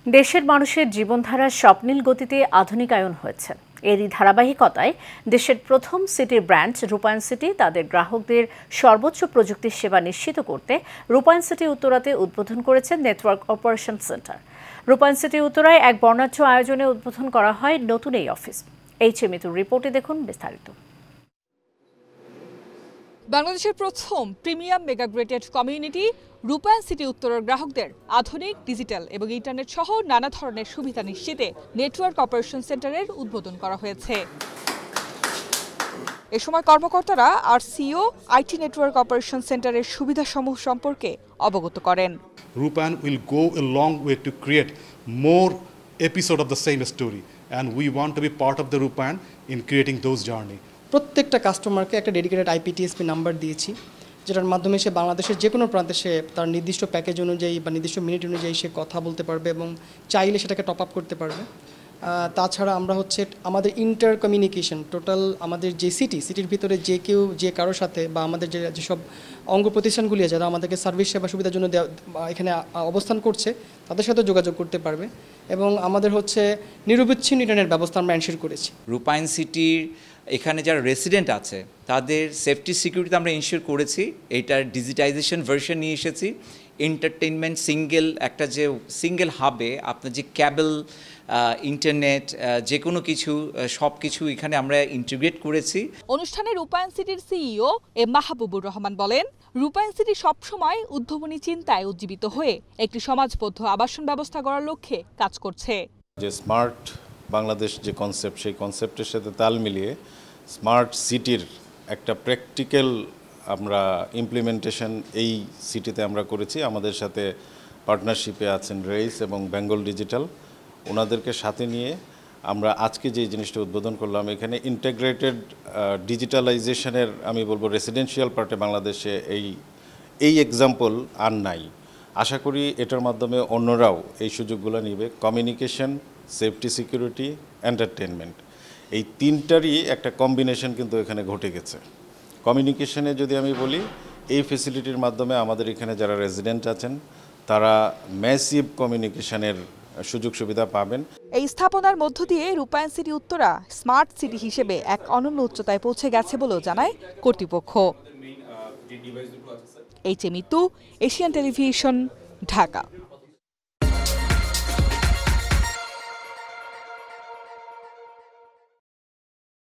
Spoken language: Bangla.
দেশের মানুষের জীবনধারা স্বপ্নিল গতিতে আধুনিকায়ন হয়েছে। এরই ধারাবাহিকতায় দেশের প্রথম সিটির ব্র্যান্ড রূপায়ণ সিটি তাদের গ্রাহকদের সর্বোচ্চ প্রযুক্তির সেবা নিশ্চিত করতে রূপায়ণ সিটি উত্তরাতে উদ্বোধন করেছে নেটওয়ার্ক অপারেশন সেন্টার। রূপায়ণ সিটি উত্তরায় এক বর্ণাঢ্য আয়োজনে উদ্বোধন করা হয় নতুন এই অফিস। মিতুর রিপোর্টে দেখুন বিস্তারিত। বাংলাদেশের প্রথম প্রিমিয়াম মেগাগ্রেটেড কমিউনিটি রূপায়ণ সিটি উত্তরের গ্রাহকদের আধুনিক ডিজিটাল এবং ইন্টারনেট সহ নানা ধরনের সুবিধা নিশ্চিতে নেটওয়ার্ক অপারেশন সেন্টারের উদ্বোধন করা হয়েছে। এ সময় কর্মকর্তারা আরসিও আইটি নেটওয়ার্ক অপারেশন সেন্টারের সুবিধাসমূহ সম্পর্কে অবগত করেন। Rupan will go a long way to create more episode of the same story, and we want to be part of the Rupan in creating those journey. প্রত্যেকটা কাস্টমারকে একটা ডেডিকেটেড আইপিটিএসপি নাম্বার দিয়েছি, যেটার মাধ্যমে সে বাংলাদেশের যে কোনো প্রান্তে সে তার নির্দিষ্ট প্যাকেজ অনুযায়ী বা নির্দিষ্ট মিনিট অনুযায়ী সে কথা বলতে পারবে এবং চাইলে সেটাকে টপ আপ করতে পারবে। তাছাড়া আমরা আমাদের ইন্টার কমিউনিকেশন টোটাল আমাদের যে সিটির ভিতরে যে কারোর সাথে বা আমাদের যেসব অঙ্গ প্রতিষ্ঠানগুলি আছে যারা আমাদেরকে সার্ভিস সেবা সুবিধার জন্য এখানে অবস্থান করছে তাদের সাথে যোগাযোগ করতে পারবে এবং আমাদের নিরবিচ্ছিন্ন ইন্টারনেট ব্যবস্থা আমরা এনশিওর করেছি। রূপায়ণ সিটির এখানে যারা রেসিডেন্ট আছে তাদের সেফটি সিকিউরিটি আমরা এনশিওর করেছি। এইটার ডিজিটাইজেশন ভার্সন নিয়ে এসেছি। এন্টারটেইনমেন্ট সিঙ্গেল হাবে আপনার যে ক্যাবল ইন্টারনেট যে কোনো কিছু সব কিছু এখানে আমরা ইন্টিগ্রেট করেছি। অনুষ্ঠানে রূপায়ণ সিটির সিইও মাহবুবুর রহমান বলেন, রূপায়ণ সিটি সবসময় উদ্ভাবনী চিন্তায় উজ্জীবিত হয়ে একটি সমাজবদ্ধ আবাসন ব্যবস্থা গড়ার লক্ষ্যে কাজ করছে। যে স্মার্ট বাংলাদেশ যে কনসেপ্ট, সেই কনসেপ্টের সাথে তাল মিলিয়ে স্মার্ট সিটির একটা প্র্যাকটিক্যাল আমরা ইমপ্লিমেন্টেশন এই সিটিতে আমরা করেছি। আমাদের সাথে পার্টনারশিপে আছেন রেইস এবং বেঙ্গল ডিজিটাল। ওনাদেরকে সাথে নিয়ে আমরা আজকে যে জিনিসটা উদ্বোধন করলাম, এখানে ইন্টিগ্রেটেড ডিজিটালাইজেশনের আমি বলবো রেসিডেন্সিয়াল পার্টে বাংলাদেশে এই এক্সাম্পল আর নাই। আশা করি এটার মাধ্যমে অন্যরাও এই সুযোগগুলো নিবে। কমিউনিকেশন, সেফটি, সিকিউরিটি, এন্টারটেনমেন্ট, এই তিনটারই একটা কম্বিনেশন কিন্তু এখানে ঘটে গেছে। কমিউনিকেশনে যদি আমি বলি, এই ফেসিলিটির মাধ্যমে আমাদের এখানে যারা রেসিডেন্ট আছেন তারা ম্যাসিভ কমিউনিকেশনের সুযোগ সুবিধা পাবেন। এই স্থাপনার মধ্য দিয়ে রূপায়ণ সিটি উত্তরা স্মার্ট সিটি হিসেবে এক অনন্য উচ্চতায় পৌঁছে গেছে বলেও জানায় কর্তৃপক্ষ। Mitu, Asian television, Dhaka.